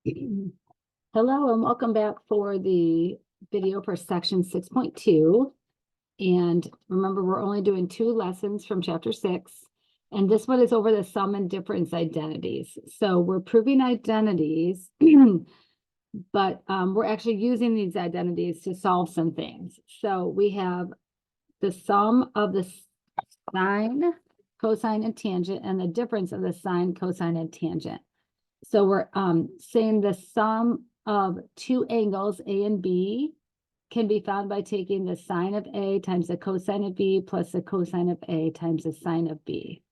Hello and welcome back for the video for section 6.2. And remember, we're only doing 2 lessons from chapter 6. And this one is over the sum and difference identities. So we're proving identities, but we're actually using these identities to solve some things. So we have the sum of the sine, cosine, and tangent, and the difference of the sine, cosine, and tangent. So we're saying the sum of 2 angles, A and B, can be found by taking the sine of A times the cosine of B plus the cosine of A times the sine of B.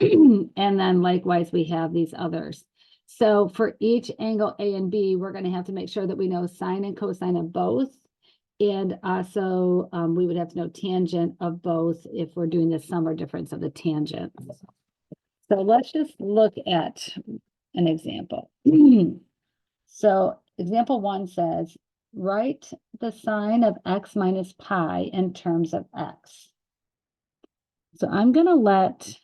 And then likewise, we have these others. So for each angle A and B, we're going to have to make sure that we know sine and cosine of both. And also, we would have to know tangent of both if we're doing the sum or difference of the tangents. So let's just look at an example. So example 1 says, write the sine of x minus pi in terms of x. So I'm going to let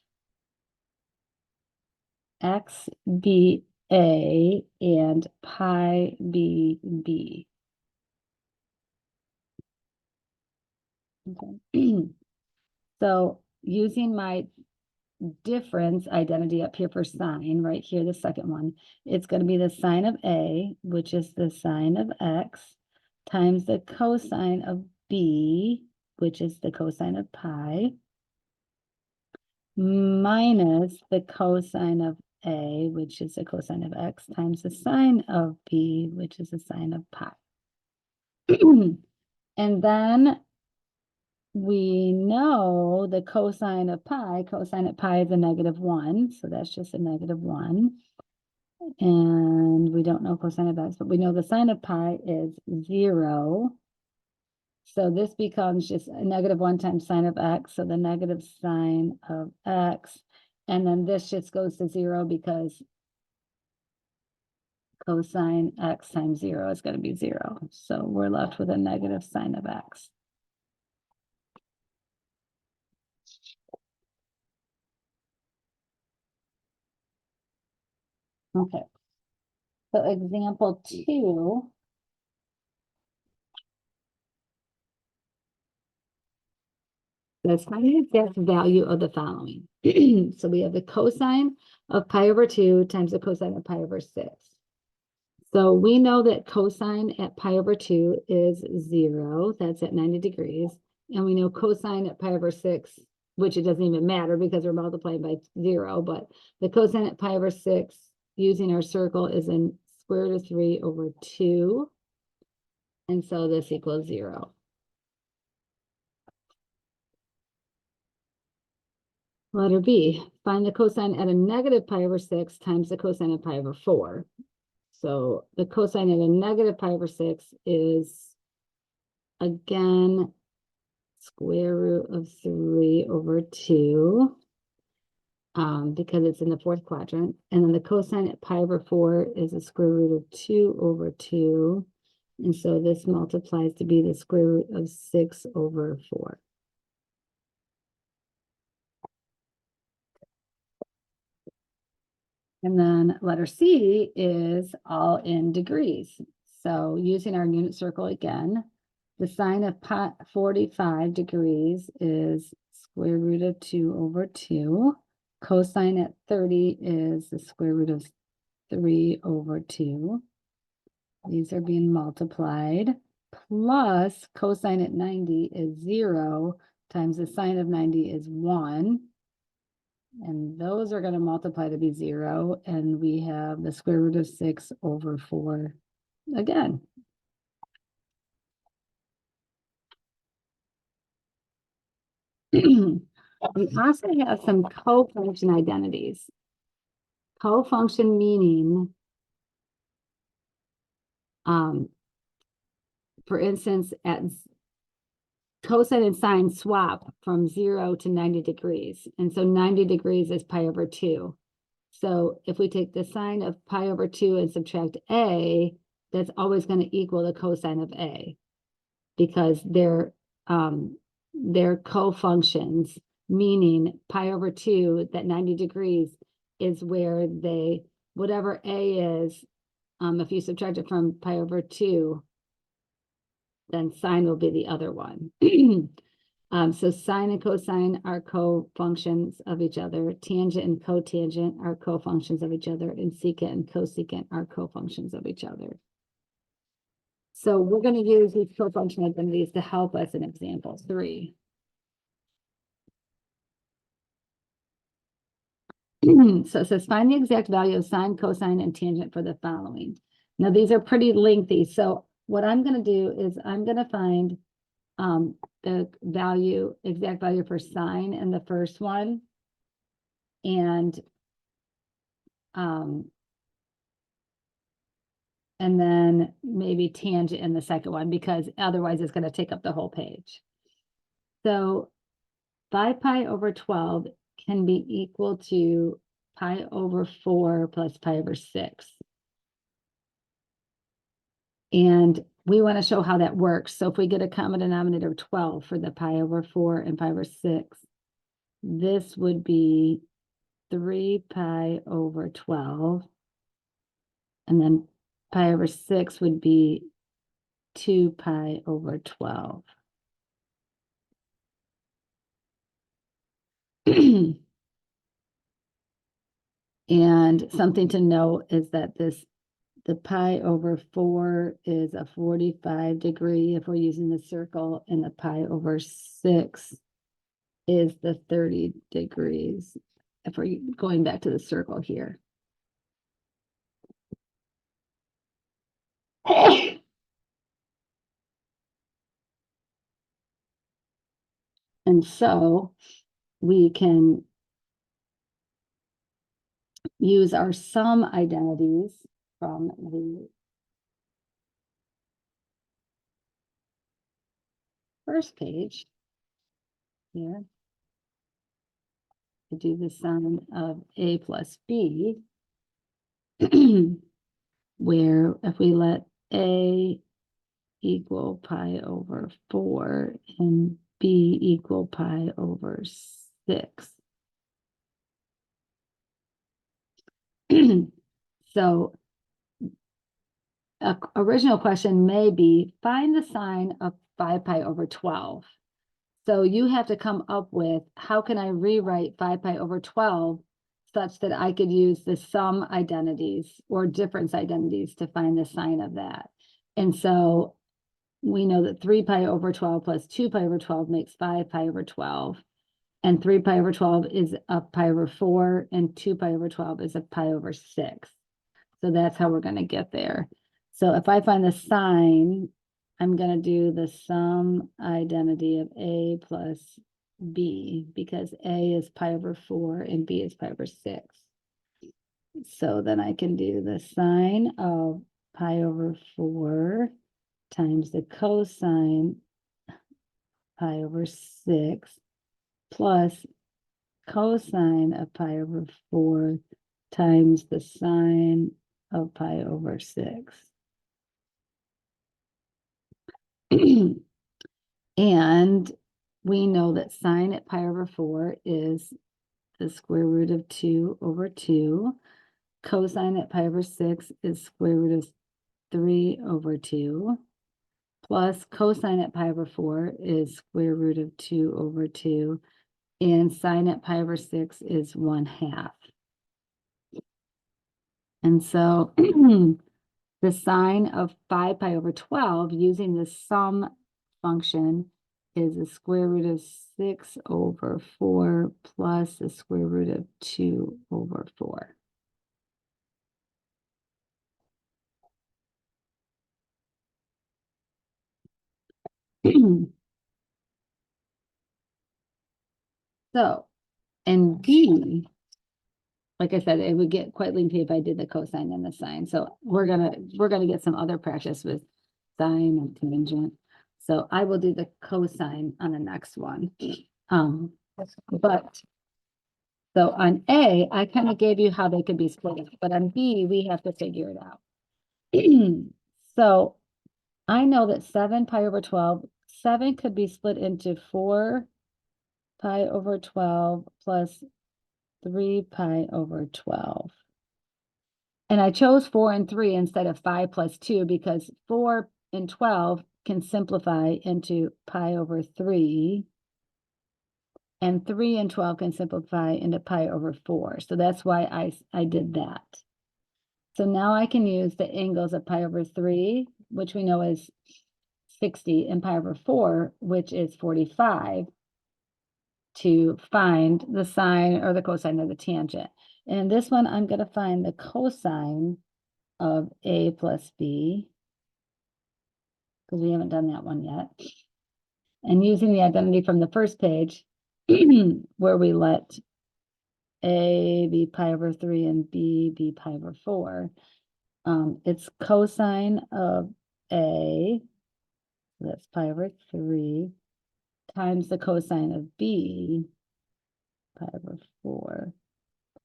x be a and pi be b. Okay. So using my difference identity up here for sine, right here, the second one, it's going to be the sine of A, which is the sine of x, times the cosine of B, which is the cosine of pi, minus the cosine of A, which is the cosine of x, times the sine of B, which is the sine of pi. And then we know the cosine of pi is a -1, so that's just a -1. And we don't know cosine of x, but we know the sine of pi is 0. So this becomes just a -1 times sine of x, so the negative sine of x. And then this just goes to 0 because cosine x times 0 is going to be 0. So we're left with a negative sine of x. Okay. So example 2. Let's find the exact value of the following. So we have the cosine of pi over 2 times the cosine of pi over 6. So we know that cosine at pi over 2 is 0. That's at 90 degrees. And we know cosine at pi over 6, which it doesn't even matter because we're multiplying by 0. But the cosine at pi over 6, using our circle, is in square root of 3 over 2. And so this equals 0. Letter B, find the cosine at a negative pi over 6 times the cosine of pi over 4. So the cosine at a negative pi over 6 is, again, square root of 3 over 2, because it's in the 4th quadrant. And then the cosine at pi over 4 is a square root of 2 over 2. And so this multiplies to be the square root of 6 over 4. And then letter C is all in degrees. So using our unit circle again, the sine of 45 degrees is square root of 2 over 2. Cosine at 30 is the square root of 3 over 2. These are being multiplied. Plus cosine at 90 is 0 times the sine of 90 is 1. And those are going to multiply to be 0. And we have the square root of 6 over 4 again. We also have some co-function identities. Co-function meaning, for instance, at cosine and sine swap from 0 to 90 degrees. And so 90 degrees is pi over 2. So if we take the sine of pi over 2 and subtract a, that's always going to equal the cosine of a, because they're co-functions, meaning pi over 2, that 90 degrees is where whatever a is, if you subtract it from pi over 2, then sine will be the other one. So sine and cosine are co-functions of each other. Tangent and cotangent are co-functions of each other. And secant and cosecant are co-functions of each other. So we're going to use these co-function identities to help us in example 3. So it says, find the exact value of sine, cosine, and tangent for the following. Now, these are pretty lengthy. So what I'm going to do is I'm going to find the exact value for sine in the first one. And then maybe tangent in the second one, because otherwise it's going to take up the whole page. So 5 pi over 12 can be equal to pi over 4 plus pi over 6. And we want to show how that works. So if we get a common denominator of 12 for the pi over 4 and pi over 6, this would be 3 pi over 12. And then pi over 6 would be 2 pi over 12. And something to note is that the pi over 4 is a 45 degree if we're using the circle, and the pi over 6 is the 30 degrees if we're going back to the circle here. And so we can use our sum identities from the first page here to do the sum of a plus b, where if we let a equal pi over 4 and b equal pi over 6. So a original question may be, find the sine of 5 pi over 12. So you have to come up with, how can I rewrite 5 pi over 12 such that I could use the sum identities or difference identities to find the sine of that. And so we know that 3 pi over 12 plus 2 pi over 12 makes 5 pi over 12. And 3 pi over 12 is a pi over 4, and 2 pi over 12 is a pi over 6. So that's how we're going to get there. So if I find the sine, I'm going to do the sum identity of a plus b, because a is pi over 4 and b is pi over 6. So then I can do the sine of pi over 4 times the cosine pi over 6 plus cosine of pi over 4 times the sine of pi over 6. And we know that sine at pi over 4 is the square root of 2 over 2. Cosine at pi over 6 is square root of 3 over 2. Plus cosine at pi over 4 is square root of 2 over 2. And sine at pi over 6 is 1/2. And so the sine of 5 pi over 12 using the sum function is the square root of 6 over 4 plus the square root of 2 over 4. So, and B, like I said, it would get quite lengthy if I did the cosine and the sine. So we're gonna get some other practice with sine and tangent. So I will do the cosine on the next one. But so on A, I kind of gave you how they could be split up, but on B, we have to figure it out. So I know that 7 pi over 12, 7 could be split into 4 pi over 12 plus 3 pi over 12. And I chose 4 and 3 instead of 5 plus 2 because 4 and 12 can simplify into pi over 3. And 3 and 12 can simplify into pi over 4. So that's why I did that. So now I can use the angles of pi over 3, which we know is 60, and pi over 4, which is 45, to find the sine or the cosine of the tangent. And in this one, I'm going to find the cosine of A plus B, because we haven't done that one yet. And using the identity from the first page, where we let A be pi over 3 and B be pi over 4, it's cosine of A, that's pi over 3, times the cosine of B, pi over 4,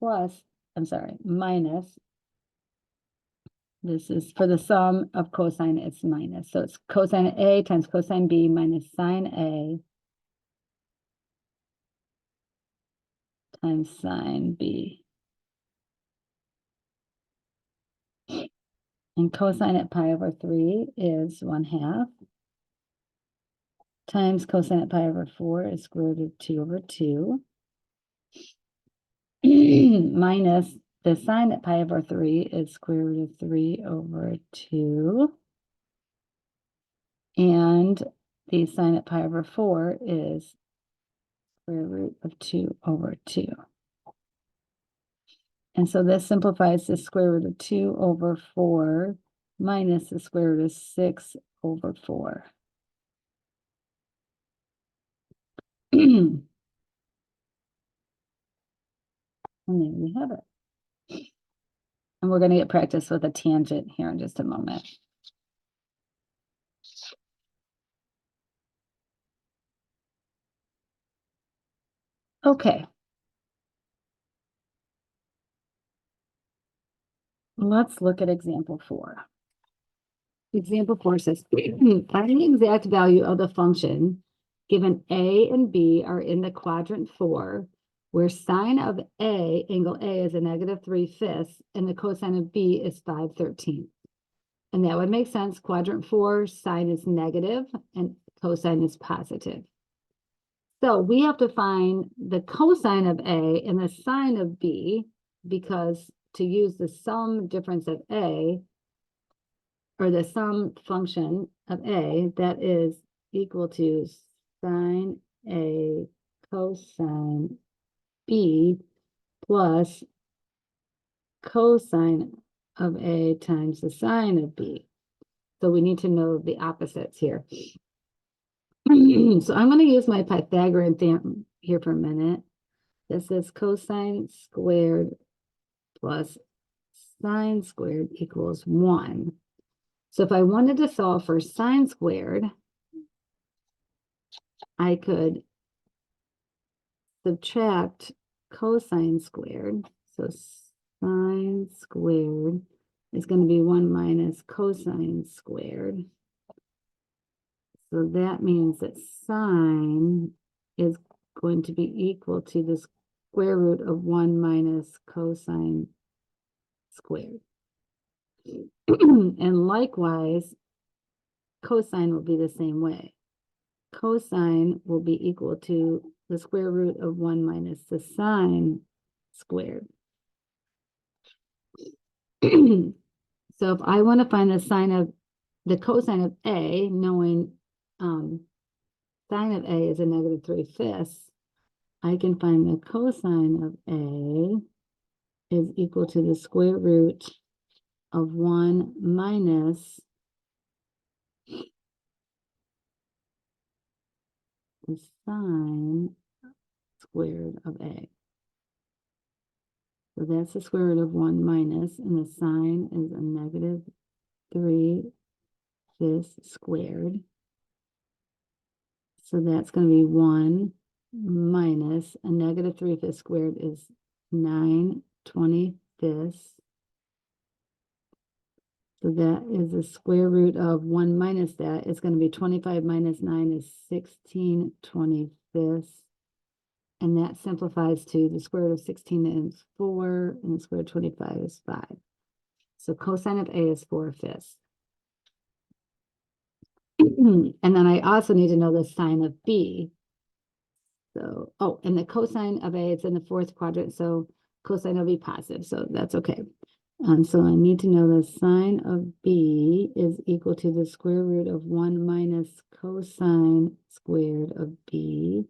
plus, I'm sorry, minus, this is for the sum of cosine, it's minus. So it's cosine A times cosine B minus sine A times sine B. And cosine at pi over 3 is 1/2. Times cosine at pi over 4 is square root of 2 over 2. Minus the sine at pi over 3 is square root of 3 over 2. And the sine at pi over 4 is square root of 2 over 2. And so this simplifies to square root of 2 over 4 minus the square root of 6 over 4. And there we have it. And we're going to get practice with a tangent here in just a moment. Okay. Let's look at example 4. Example 4 says, find the exact value of the function given A and B are in the quadrant 4, where sine of A, angle A, is a -3/5, and the cosine of B is 5/13. And that would make sense. Quadrant 4, sine is negative and cosine is positive. So we have to find the cosine of A and the sine of B, because to use the sum difference of A, or the sum function of A, that is equal to sine A cosine B plus cosine of A times the sine of B. So we need to know the opposites here. So I'm going to use my Pythagorean theorem here for a minute. This is cosine squared plus sine squared equals 1. So if I wanted to solve for sine squared, I could subtract cosine squared. So sine squared is going to be 1 minus cosine squared. So that means that sine is going to be equal to the square root of 1 minus cosine squared. And likewise, cosine will be the same way. Cosine will be equal to the square root of 1 minus the sine squared. So if I want to find the cosine of A, knowing sine of A is a -3/5, I can find the cosine of A is equal to the square root of 1 minus the sine squared of A. So that's the square root of 1 minus, and the sine is a -3/5 squared. So that's going to be 1 minus a -3/5 squared is 9/25. So that is the square root of 1 minus that. It's going to be 25 minus 9 is 16/25. And that simplifies to the square root of 16 is 4, and the square root of 25 is 5. So cosine of A is 4/5. And then I also need to know the sine of B. So, oh, and the cosine of A, it's in the fourth quadrant, so cosine will be positive, so that's okay. So I need to know the sine of B is equal to the square root of 1 minus cosine squared of B.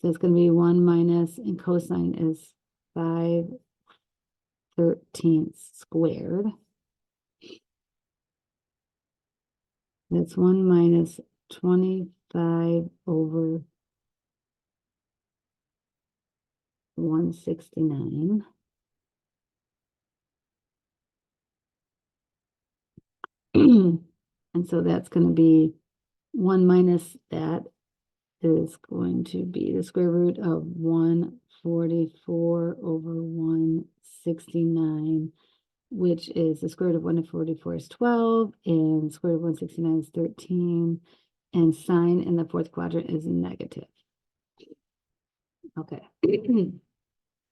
So it's going to be 1 minus, and cosine is 5/13 squared. That's 1 minus 25 over 169. And so that's going to be 1 minus that is going to be the square root of 144 over 169, which is the square root of 144 is 12, and square root of 169 is 13, and sine in the fourth quadrant is negative. Okay.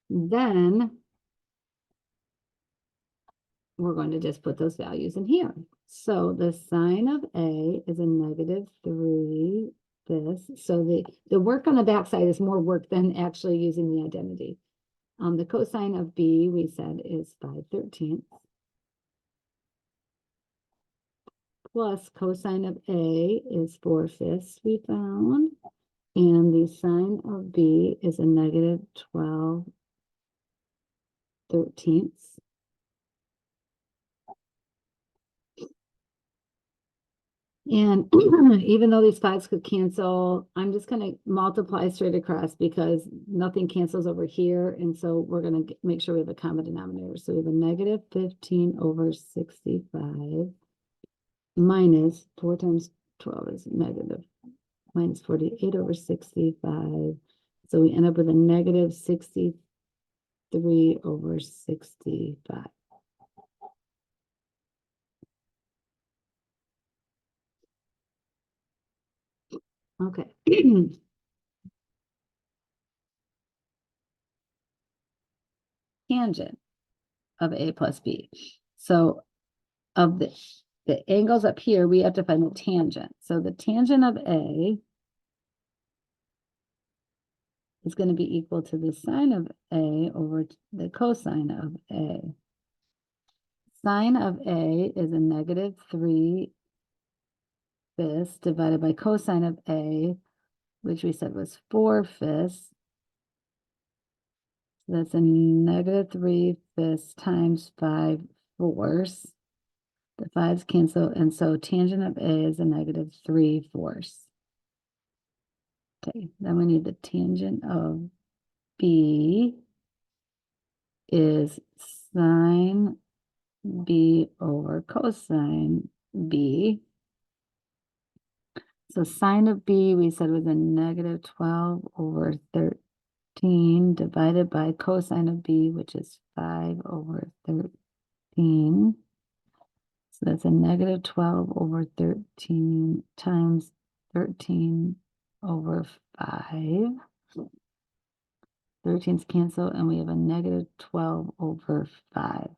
Then we're going to just put those values in here. So the sine of A is a negative 3. So the work on the backside is more work than actually using the identity. The cosine of B, we said, is 5/13 plus cosine of A is 4/5 we found, and the sine of B is a negative 12/13. And even though these 5s could cancel, I'm just going to multiply straight across because nothing cancels over here. And so we're going to make sure we have a common denominator. So we have a negative 15 over 65 minus 4 times 12 is negative minus 48 over 65. So we end up with a negative 63 over 65. Okay. Tangent of A plus B. So of the angles up here, we have to find the tangent. So the tangent of A is going to be equal to the sine of A over the cosine of A. Sine of A is a negative 3/5 divided by cosine of A, which we said was 4/5. So that's a negative 3/5 times 5/4. The 5's cancel, and so tangent of A is a negative 3/4. Okay, then we need the tangent of B is sine B over cosine B. So sine of B we said was a negative 12 over 13 divided by cosine of B, which is 5 over 13. So that's a negative 12 over 13 times 13 over 5. 13's cancel, and we have a negative 12 over 5.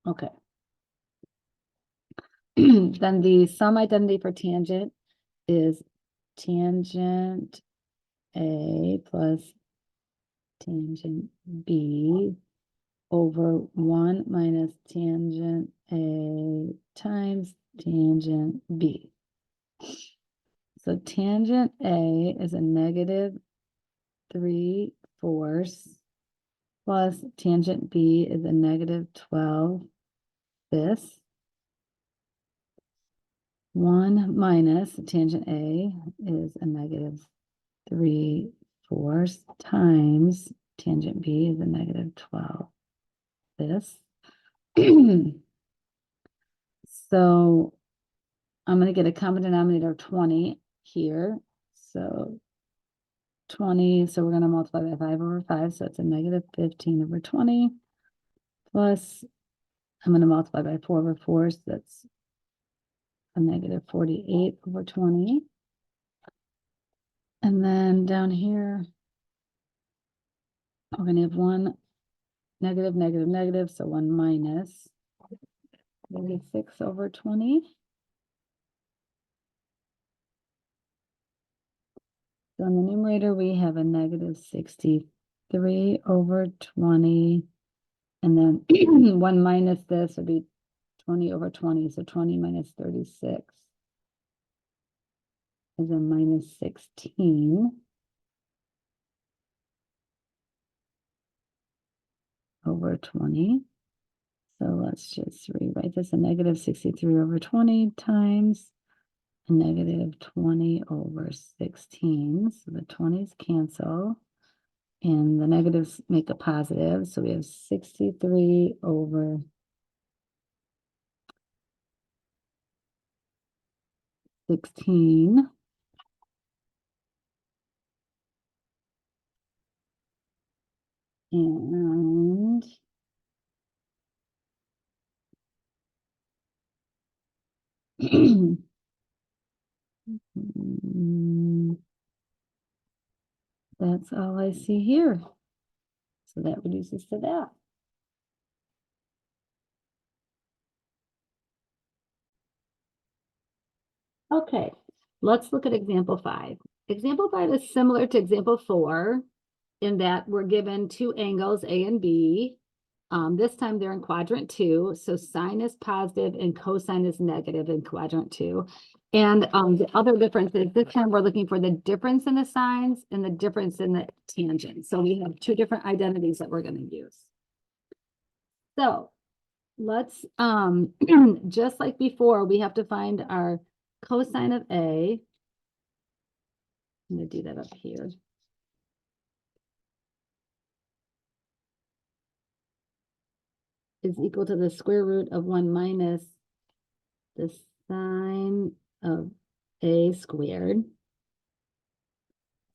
Okay. Then the sum identity for tangent is tangent A plus tangent B over 1 minus tangent A times tangent B. So tangent A is a negative 3/4 plus tangent B is a negative 12/5. 1 minus tangent A is a negative 3/4 times tangent B is a negative 12/5. So I'm going to get a common denominator of 20 here. So 20, so we're going to multiply by 5 over 5. So it's a negative 15 over 20 plus I'm going to multiply by 4 over 4. So that's a negative 48 over 20. And then down here, we're going to have 1 negative, negative, negative, so 1 minus 36 over 20. So in the numerator, we have a negative 63 over 20. And then 1 minus this would be 20 over 20. So 20 minus 36 is a minus 16 over 20. So let's just rewrite this, a negative 63 over 20 times a negative 20 over 16. So the 20s cancel and the negatives make a positive. So we have 63 over 16. And that's all I see here. So that reduces to that. Okay, let's look at example 5. Example 5 is similar to example 4 in that we're given two angles, A and B. This time they're in quadrant 2, so sine is positive and cosine is negative in quadrant 2. And the other difference is this time we're looking for the difference in the signs and the difference in the tangent. So we have two different identities that we're going to use. So let's, just like before, we have to find our cosine of A. I'm going to do that up here. Is equal to the square root of 1 minus the sine of A squared.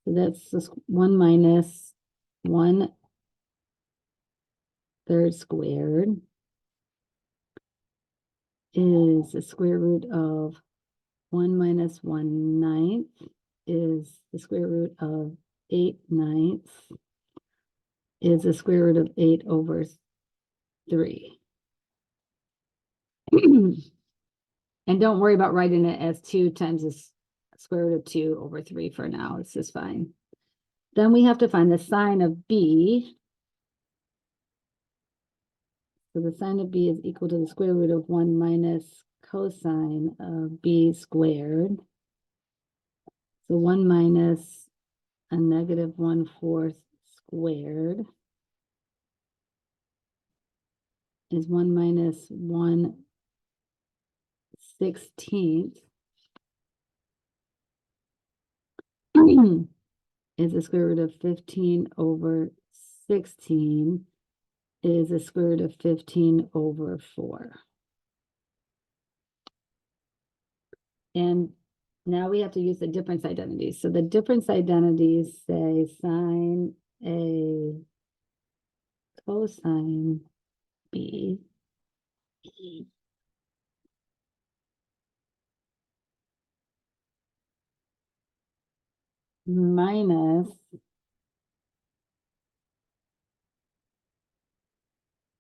So that's just 1 minus 1/3 squared is the square root of 1 minus 1/9 is the square root of 8/9 is the square root of 8 over 3. And don't worry about writing it as 2 times the square root of 2 over 3 for now. This is fine. Then we have to find the sine of B. So the sine of B is equal to the square root of 1 minus cosine of B squared. So 1 minus a negative 1/4 squared is 1 minus 1/16 is the square root of 15 over 16 is the square root of 15 over 4. And now we have to use the difference identities. So the difference identities say sine A cosine B minus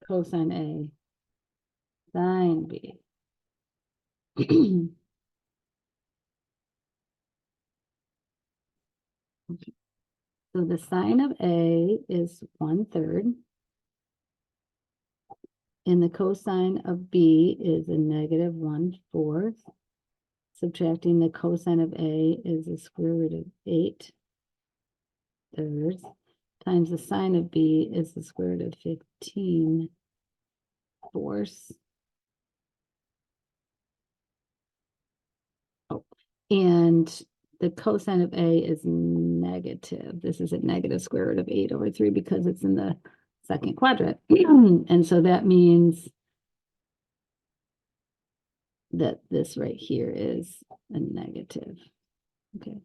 cosine A sine B. So the sine of A is 1/3. And the cosine of B is a negative 1/4. Subtracting the cosine of A is the square root of 8/3 times the sine of B is the square root of 15/4. Oh, and the cosine of A is negative. This is a negative square root of 8 over 3 because it's in the second quadrant. And so that means that this right here is a negative. Okay,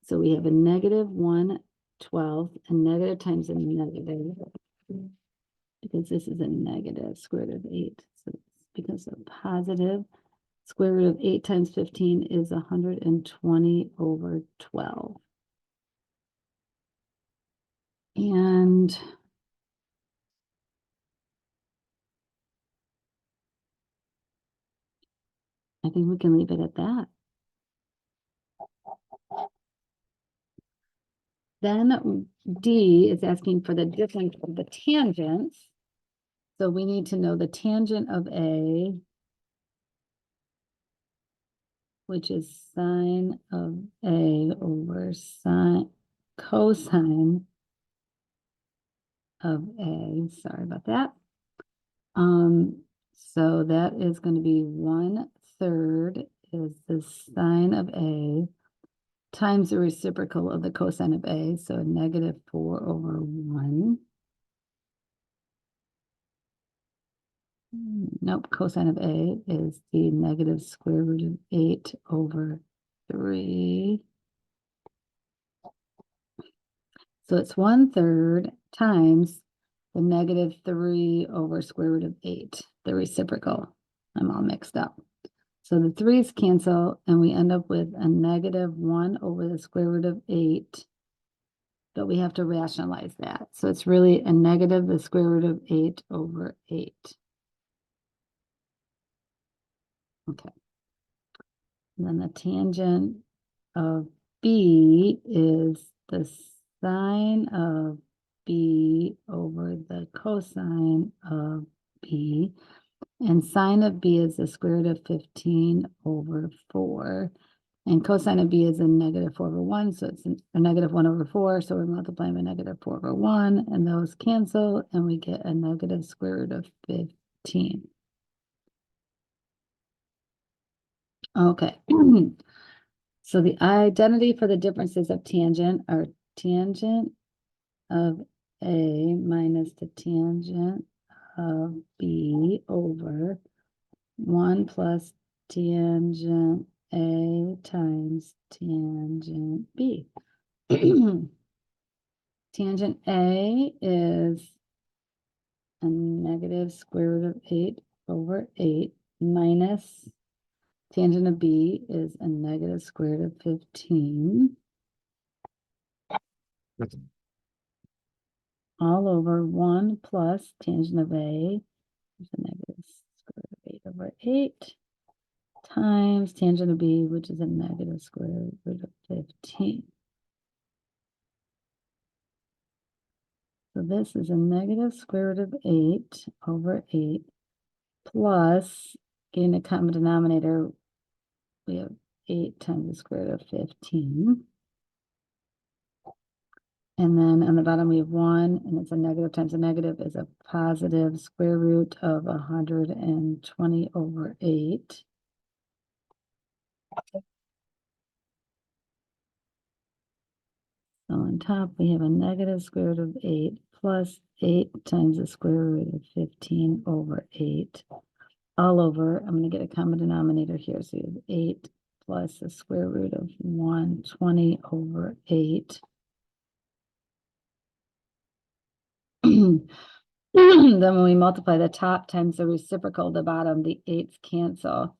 so we have a negative 1/12, a negative times a negative, because this is a negative square root of 8. So it's because of positive. Square root of 8 times 15 is 120 over 12. And I think we can leave it at that. Then D is asking for the difference of the tangents. So we need to know the tangent of A, which is sine of A over cosine of A. Sorry about that. So that is going to be 1/3 is the sine of A times the reciprocal of the cosine of A, so -4/1. Nope, cosine of A is the negative square root of 8/3. So it's 1/3 times the -3/8, the reciprocal. I'm all mixed up. So the 3's cancel, and we end up with a -1/8, but we have to rationalize that. So it's really a negative the square root of 8/8. Okay. And then the tangent of B is the sine of B over the cosine of B. And sine of B is the square root of 15/4. And cosine of B is a -4/1, so it's a -1/4. So we're multiplying by -4/1, and those cancel, and we get a negative square root of 15. Okay. So the identity for the differences of tangent are tangent of A minus the tangent of B over 1 plus tangent A times tangent B. Tangent A is a negative square root of 8/8 minus tangent of B is a negative square root of 15. All over 1 plus tangent of A is a negative square root of 8/8 times tangent of B, which is a negative square root of 15. So this is a negative square root of 8/8 plus, getting a common denominator, we have 8 times the square root of 15. And then on the bottom we have 1, and it's a negative times a negative is a positive square root of 120/8. So on top we have a negative square root of 8 plus 8 times the square root of 15/8. All over, I'm going to get a common denominator here. So you have 8 plus the square root of 120/8. Then when we multiply the top times the reciprocal of the bottom, the 8's cancel.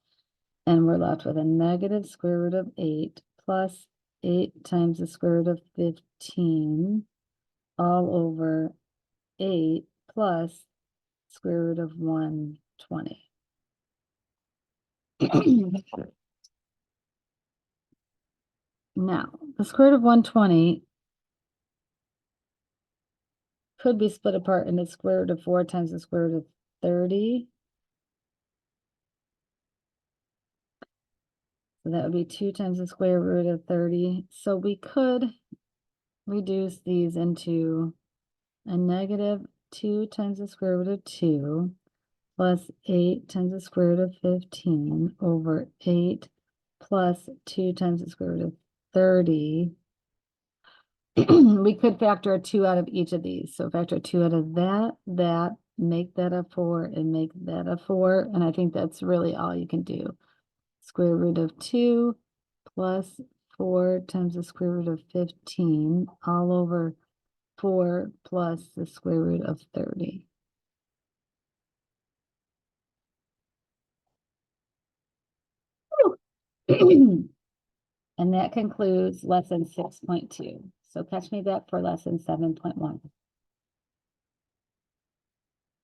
And we're left with a negative square root of 8 plus 8 times the square root of 15 all over 8 plus square root of 120. Now, the square root of 120 could be split apart into square root of 4 times the square root of 30. So that would be 2 times the square root of 30. So we could reduce these into a negative 2 times the square root of 2 plus 8 times the square root of 15 over 8 plus 2 times the square root of 30. We could factor a 2 out of each of these. So factor a 2 out of that, make that a 4, and make that a 4. And I think that's really all you can do. Square root of 2 plus 4 times the square root of 15 all over 4 plus the square root of 30. And that concludes lesson 6.2. So catch me back for lesson 7.1.